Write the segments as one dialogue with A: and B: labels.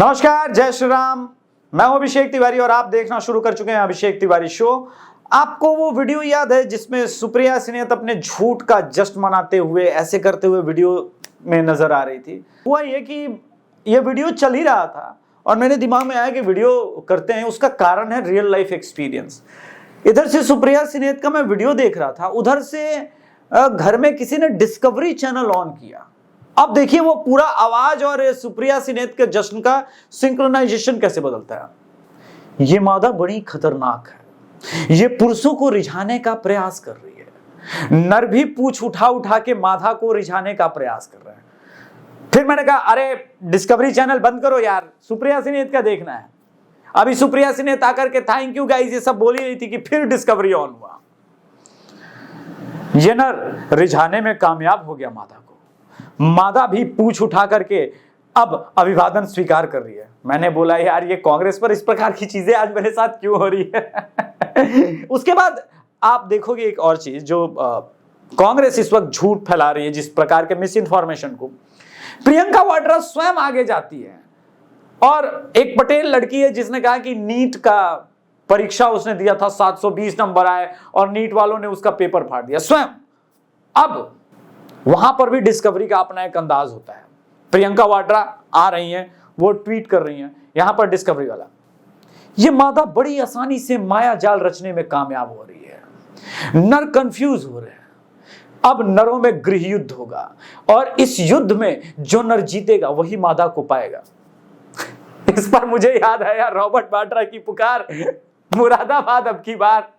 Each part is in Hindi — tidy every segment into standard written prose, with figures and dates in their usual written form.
A: नमस्कार, जय श्री राम। मैं हूं अभिषेक तिवारी और आप देखना शुरू कर चुके हैं अभिषेक तिवारी शो। आपको वो वीडियो याद है जिसमें सुप्रिया सिनेत अपने झूठ का जश्न मनाते हुए ऐसे करते हुए वीडियो में नजर आ रही थी। हुआ ये कि ये वीडियो चल ही रहा था और मेरे दिमाग में आया कि वीडियो करते हैं। उसका कारण है रियल लाइफ एक्सपीरियंस। इधर से सुप्रिया सिनेत का मैं वीडियो देख रहा था, उधर से घर में किसी ने डिस्कवरी चैनल ऑन किया। अब देखिए वो पूरा आवाज और सुप्रिया सिनेत के जश्न का सिंक्रोनाइजेशन कैसे बदलता है। ये मादा बड़ी खतरनाक है, ये पुरुषों को रिझाने का प्रयास कर रही है। नर भी पूछ उठा उठा के मादा को रिझाने का प्रयास कर रहे हैं। फिर मैंने कहा अरे डिस्कवरी चैनल बंद करो यार, सुप्रिया सिनेत का देखना है। अभी सुप्रिया सिनेत आकर के थैंक यू गाइस ये सब बोली रही थी कि फिर डिस्कवरी ऑन हुआ। ये नर रिझाने में कामयाब हो गया मादा को। मादा भी पूछ उठा करके अब अभिवादन स्वीकार कर रही है। मैंने बोला यार ये कांग्रेस पर इस प्रकार की चीजें आज मेरे साथ क्यों हो रही है। उसके बाद आप देखोगे एक और चीज जो कांग्रेस इस वक्त झूठ फैला रही है, जिस प्रकार के मिस इन्फॉर्मेशन को प्रियंका वाड्रा स्वयं आगे जाती है। और एक पटेल लड़की है जिसने कहा कि नीट का परीक्षा उसने दिया था, 720 नंबर आए और नीट वालों ने उसका पेपर फाड़ दिया स्वयं। अब वहां पर भी डिस्कवरी का अपना एक अंदाज होता है। प्रियंका वाड्रा आ रही हैं, वो ट्वीट कर रही हैं, यहां पर डिस्कवरी वाला ये मादा बड़ी आसानी से माया जाल रचने में कामयाब हो रही है। नर कंफ्यूज हो रहे हैं। अब नरों में गृह युद्ध होगा और इस युद्ध में जो नर जीतेगा वही मादा को पाएगा। इस पर मुझे याद आया रॉबर्ट वाड्रा की पुकार, मुरादाबाद अब की बार,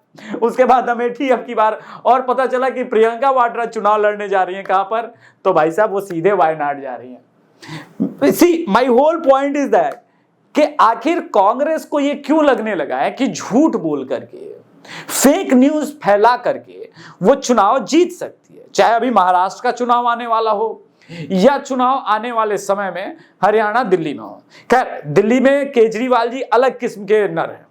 A: उसके बाद अमेठी अब की बार। और पता चला कि प्रियंका वाड्रा चुनाव लड़ने जा रही हैं। कहां पर? तो भाई साहब वो सीधे वायनाड जा रही हैं। See my whole point is that कि आखिर कांग्रेस को ये क्यों लगने लगा है कि झूठ बोल करके, फेक न्यूज फैला करके वो चुनाव जीत सकती है। चाहे अभी महाराष्ट्र का चुनाव आने वाला हो या चुनाव आने वाले समय में हरियाणा दिल्ली में हो। खैर दिल्ली में केजरीवाल जी अलग किस्म के नर हैं।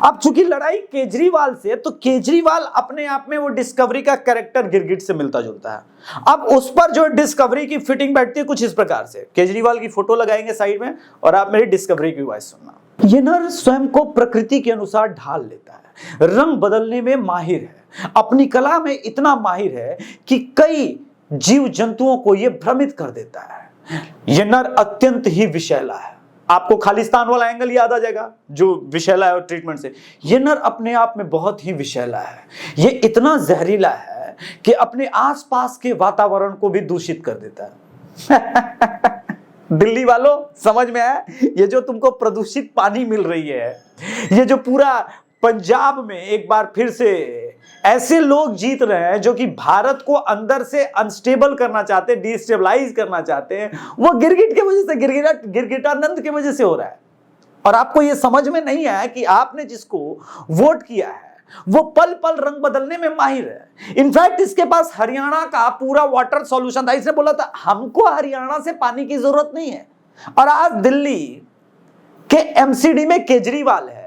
A: अब चूंकि लड़ाई केजरीवाल से, तो केजरीवाल अपने आप में वो डिस्कवरी का कैरेक्टर गिरगिट से मिलता जुलता है। अब उस पर जो डिस्कवरी की फिटिंग बैठती है कुछ इस प्रकार से, केजरीवाल की फोटो लगाएंगे साइड में और आप मेरी डिस्कवरी की वॉइस सुनना। ये नर स्वयं को प्रकृति के अनुसार ढाल लेता है, रंग बदलने में माहिर है, अपनी कला में इतना माहिर है कि कई जीव जंतुओं को यह भ्रमित कर देता है। यह नर अत्यंत ही विषैला है। आपको खालिस्तान वाला एंगल याद आ जाएगा जो विषैला है और ट्रीटमेंट से। यह नर अपने आप में बहुत ही विषैला है। यह इतना जहरीला है कि अपने आसपास के वातावरण को भी दूषित कर देता है। दिल्ली वालों समझ में आया? ये जो तुमको प्रदूषित पानी मिल रही है, ये जो पूरा पंजाब में एक बार फिर से ऐसे लोग जीत रहे हैं जो कि भारत को अंदर से अनस्टेबल करना चाहते हैं, डिस्टेबलाइज करना चाहते हैं, वो गिरगिट के वजह से, गिरगिटानंद के वजह से हो रहा है। और आपको ये समझ में नहीं आया कि आपने जिसको वोट किया है वो पल पल रंग बदलने में माहिर है। इनफैक्ट इसके पास हरियाणा का पूरा वाटर सॉल्यूशन था। इसने बोला था हमको हरियाणा से पानी की जरूरत नहीं है। और आज दिल्ली के एमसीडी में केजरीवाल है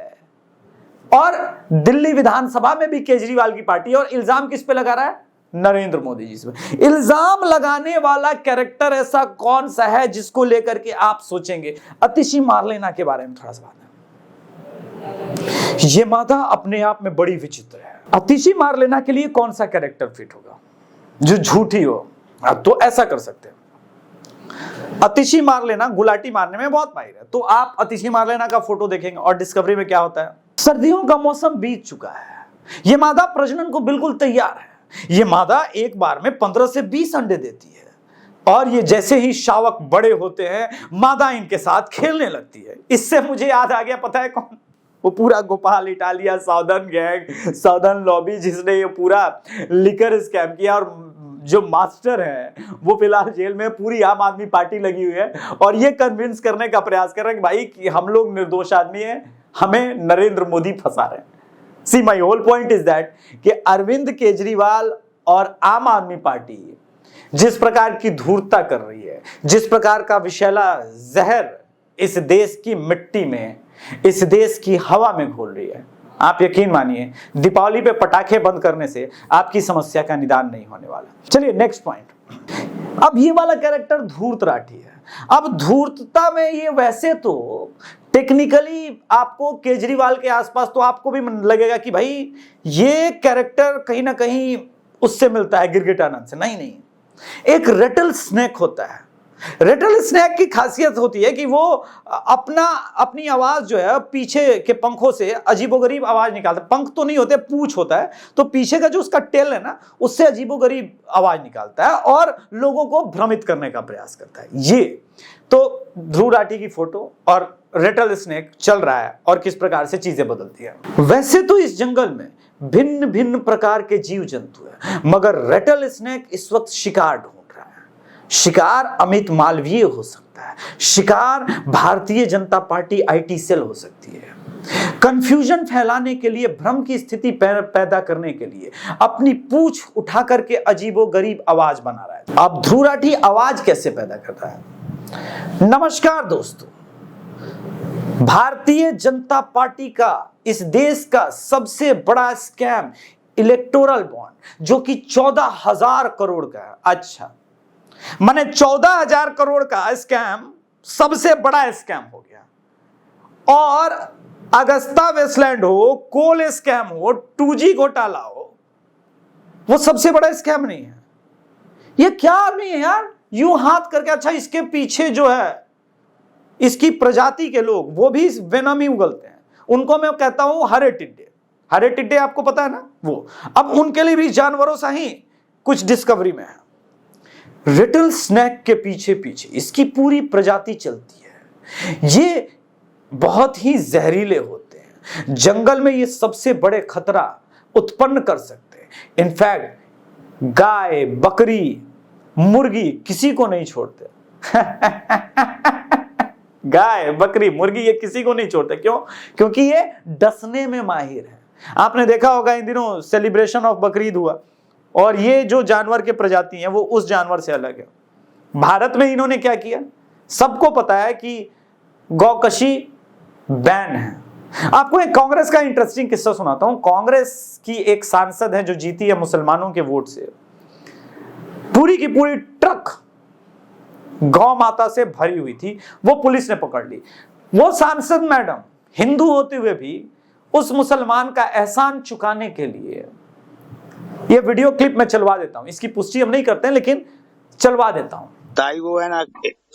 A: और दिल्ली विधानसभा में भी केजरीवाल की पार्टी है। और इल्जाम किस पे लगा रहा है? नरेंद्र मोदी जी पे। इल्जाम लगाने वाला कैरेक्टर ऐसा कौन सा है जिसको लेकर के आप सोचेंगे? अतिशी मारलेना के बारे में थोड़ा सा बात है। ये मादा अपने आप में बड़ी विचित्र है। अतिशी मारलेना के लिए कौन सा कैरेक्टर फिट होगा जो झूठी हो? तो ऐसा कर सकते हैं, अतिशी मारलेना गुलाटी मारने में बहुत माहिर है। तो आप अतिशी मारलेना का फोटो देखेंगे और डिस्कवरी में क्या होता है? सर्दियों का मौसम बीत चुका है। यह मादा प्रजनन को बिल्कुल तैयार है। यह मादा एक बार में 15 से 20 अंडे देती है और ये जैसे ही शावक बड़े होते हैं मादा इनके साथ खेलने लगती है। इससे मुझे याद आ गया, पता है कौन? वो पूरा Gopal Italia southern gang, southern lobby, जिसने ये पूरा लिकर स्कैम किया और जो मास्टर है वो फिलहाल जेल में। पूरी आम आदमी पार्टी लगी हुई है और ये कन्विंस करने का प्रयास कर रहे हैं कि भाई कि हम लोग निर्दोष आदमी हैं, हमें नरेंद्र मोदी फंसा रहे हैं। See my whole point is that कि अरविंद केजरीवाल और आम आदमी पार्टी जिस प्रकार की धूर्तता कर रही है, जिस प्रकार का विषैला जहर इस देश की मिट्टी में, इस देश की हवा में घोल रही है, आप यकीन मानिए दीपावली पे पटाखे बंद करने से आपकी समस्या का निदान नहीं होने वाला। चलिए नेक्स्ट पॉइंट। अब ये वाला कैरेक्टर धूर्त राठी है। अब धूर्तता में ये वैसे तो टेक्निकली आपको केजरीवाल के आसपास तो आपको भी लगेगा कि भाई ये कैरेक्टर कहीं ना कहीं उससे मिलता है, गिरगिट आनंद से। नहीं नहीं, एक रेटल स्नेक होता है। रेटल स्नेक की खासियत होती है कि वो अपनी आवाज जो है पीछे के पंखों से अजीबोगरीब आवाज निकालता है। पंख तो नहीं होते, पूंछ होता है, तो पीछे का जो उसका टेल है ना, उससे अजीबोगरीब आवाज निकालता है और लोगों को भ्रमित करने का प्रयास करता है। ये तो ध्रुव राठी की फोटो और रेटल स्नेक चल रहा है और किस प्रकार से चीजें बदलती है। वैसे तो इस जंगल में भिन्न भिन्न प्रकार के जीव जंतु है, मगर रेटल स्नेक इस वक्त शिकार ढूंढ रहा है। शिकार अमित मालवीय हो सकता है, शिकार Bharatiya Janata party IT cell हो सकती है। कंफ्यूजन फैलाने के लिए, भ्रम की स्थिति पैदा करने के लिए अपनी पूंछ उठा करके अजीबोगरीब आवाज बना रहा है। अब ध्रुव राठी आवाज कैसे पैदा कर रहा है? नमस्कार दोस्तों, भारतीय जनता पार्टी का, इस देश का सबसे बड़ा स्कैम इलेक्टोरल बॉन्ड, जो कि 14,000 करोड़ का है। अच्छा, माने 14,000 करोड़ का स्कैम सबसे बड़ा स्कैम हो गया। और अगस्ता वेस्टलैंड हो, कोल स्कैम हो, 2G घोटाला हो, वो सबसे बड़ा स्कैम नहीं है। ये क्या नहीं है यार, यूं हाथ करके। अच्छा, इसके पीछे जो है इसकी प्रजाति के लोग, वो भी वेनम ही उगलते हैं, उनको मैं कहता हूं हरे टिड्डे। हरे टिड्डे आपको पता है ना, वो अब उनके लिए भी जानवरों सा ही कुछ डिस्कवरी में है। रिटल स्नेक के पीछे पीछे इसकी पूरी प्रजाति चलती है। ये बहुत ही जहरीले होते हैं, जंगल में ये सबसे बड़े खतरा उत्पन्न कर सकते हैं। इनफैक्ट गाय, बकरी, मुर्गी किसी को नहीं छोड़ते। गाय, बकरी, मुर्गी ये किसी को नहीं छोड़ते। क्यों? क्योंकि ये डसने में माहिर है। आपने देखा होगा इन दिनों सेलिब्रेशन ऑफ बकरीद हुआ, और ये जो जानवर के प्रजाति हैं वो उस जानवर से अलग है। भारत में इन्होंने क्या किया, सबको पता है कि गौकशी बैन है। आपको एक कांग्रेस का इंटरेस्टिंग किस्सा सुनाता हूं। कांग्रेस की एक सांसद है जो जीती है मुसलमानों के वोट से। पूरी की पूरी ट्रक गौ माता से भरी हुई थी, वो पुलिस ने पकड़ ली। वो सांसद मैडम हिंदू होते हुए भी उस मुसलमान का एहसान चुकाने के लिए, ये वीडियो क्लिप में चलवा देता हूं, इसकी पुष्टि हम नहीं करते हैं लेकिन चलवा देता हूं।
B: ताई वो है ना,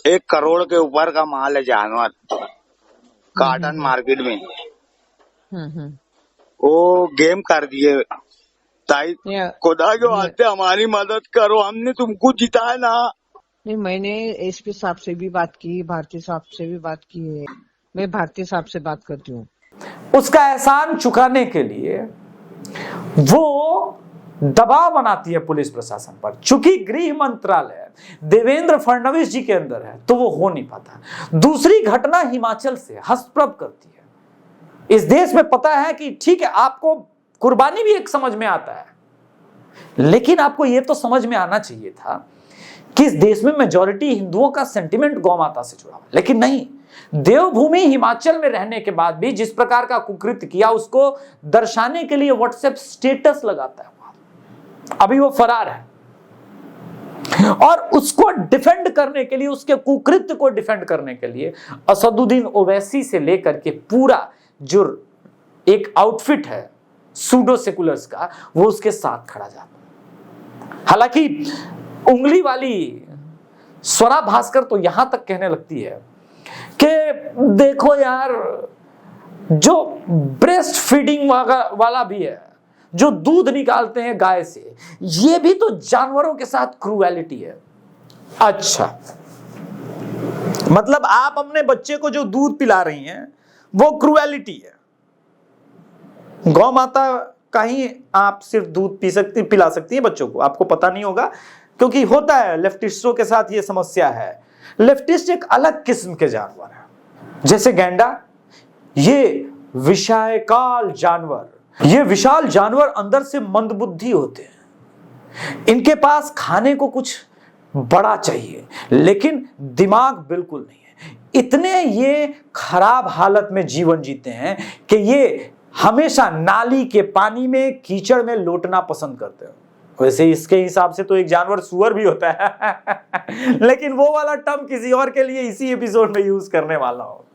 B: 1 करोड़ के ऊपर का माल है जानवर कॉटन मार्केट में। वो गेम कर दिए। ताई खुदा के वास्ते हमारी मदद करो, हमने तुमको जिताया ना।
C: नहीं, मैंने एसपी साहब से भी बात की, भारती साहब से भी बात की है। मैं भारती साहब से बात करती हूँ।
A: उसका एहसान चुकाने के लिए वो दबाव बनाती है पुलिस प्रशासन पर। चूंकि गृह मंत्रालय देवेंद्र फडणवीस जी के अंदर है तो वो हो नहीं पाता। दूसरी घटना हिमाचल से हस्तप्रभ करती है। इस देश में पता है कि ठीक है, आपको कुर्बानी भी एक समझ में आता है, लेकिन आपको यह तो समझ में आना चाहिए था कि इस देश में मेजॉरिटी हिंदुओं का सेंटिमेंट गौ माता से जुड़ा हुआ, लेकिन नहीं। देवभूमि हिमाचल में रहने के बाद भी जिस प्रकार का कुकृत्य किया, उसको दर्शाने के लिए व्हाट्सएप स्टेटस लगाता है। अभी वो फरार है और उसको डिफेंड करने के लिए, उसके कुकृत्य को डिफेंड करने के लिए असदुद्दीन ओवैसी से लेकर के पूरा जो एक आउटफिट है सूडो सेकुलर्स का, वो उसके साथ खड़ा जाता है। हालांकि उंगली वाली स्वरा भास्कर तो यहां तक कहने लगती है कि देखो यार, जो ब्रेस्ट फीडिंग वाला भी है, जो दूध निकालते हैं गाय से, ये भी तो जानवरों के साथ क्रूएलिटी है। अच्छा, मतलब आप अपने बच्चे को जो दूध पिला रही हैं वो क्रूएलिटी है। गौ माता का ही आप सिर्फ दूध पिला सकती है बच्चों को, आपको पता नहीं होगा, क्योंकि होता है लेफ्टिस्टों के साथ ये समस्या है। लेफ्टिस्ट एक अलग किस्म के जानवर है, जैसे गैंडा। ये विशालकाय जानवर, ये विशाल जानवर अंदर से मंदबुद्धि होते हैं। इनके पास खाने को कुछ बड़ा चाहिए, लेकिन दिमाग बिल्कुल नहीं है। इतने ये खराब हालत में जीवन जीते हैं कि ये हमेशा नाली के पानी में, कीचड़ में लोटना पसंद करते हैं। वैसे इसके हिसाब से तो एक जानवर सुअर भी होता है लेकिन वो वाला टर्म किसी और के लिए इसी एपिसोड में यूज करने वाला हो।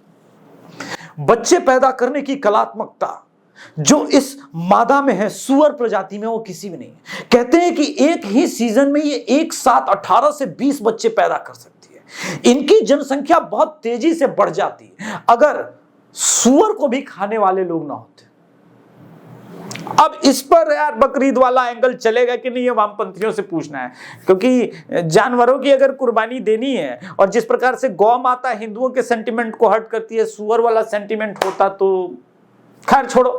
A: बच्चे पैदा करने की कलात्मकता जो इस मादा में है, सुअर प्रजाति में, वो किसी में नहीं है। कहते हैं कि एक ही सीजन में ये एक साथ 18 से 20 बच्चे पैदा कर सकती है। इनकी जनसंख्या बहुत तेजी से बढ़ जाती है अगर सुअर को भी खाने वाले लोग ना होते। अब इस पर यार बकरीद वाला एंगल चलेगा कि नहीं, ये वामपंथियों से पूछना है, क्योंकि जानवरों की अगर कुर्बानी देनी है और जिस प्रकार से गौ माता हिंदुओं के सेंटिमेंट को हर्ट करती है, सुअर वाला सेंटिमेंट होता तो खैर छोड़ो,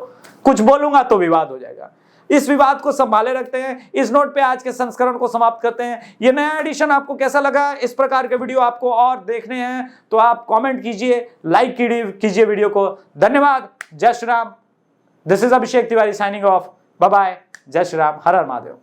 A: कुछ बोलूंगा तो विवाद हो जाएगा। इस विवाद को संभाले रखते हैं। इस नोट पे आज के संस्करण को समाप्त करते हैं। ये नया एडिशन आपको कैसा लगा? इस प्रकार के वीडियो आपको और देखने हैं तो आप कमेंट कीजिए, लाइक कीजिए वीडियो को। धन्यवाद। जय Shri Ram. This is Abhishek Tiwari signing off. Bye bye. जय श्री राम। हर हर महादेव।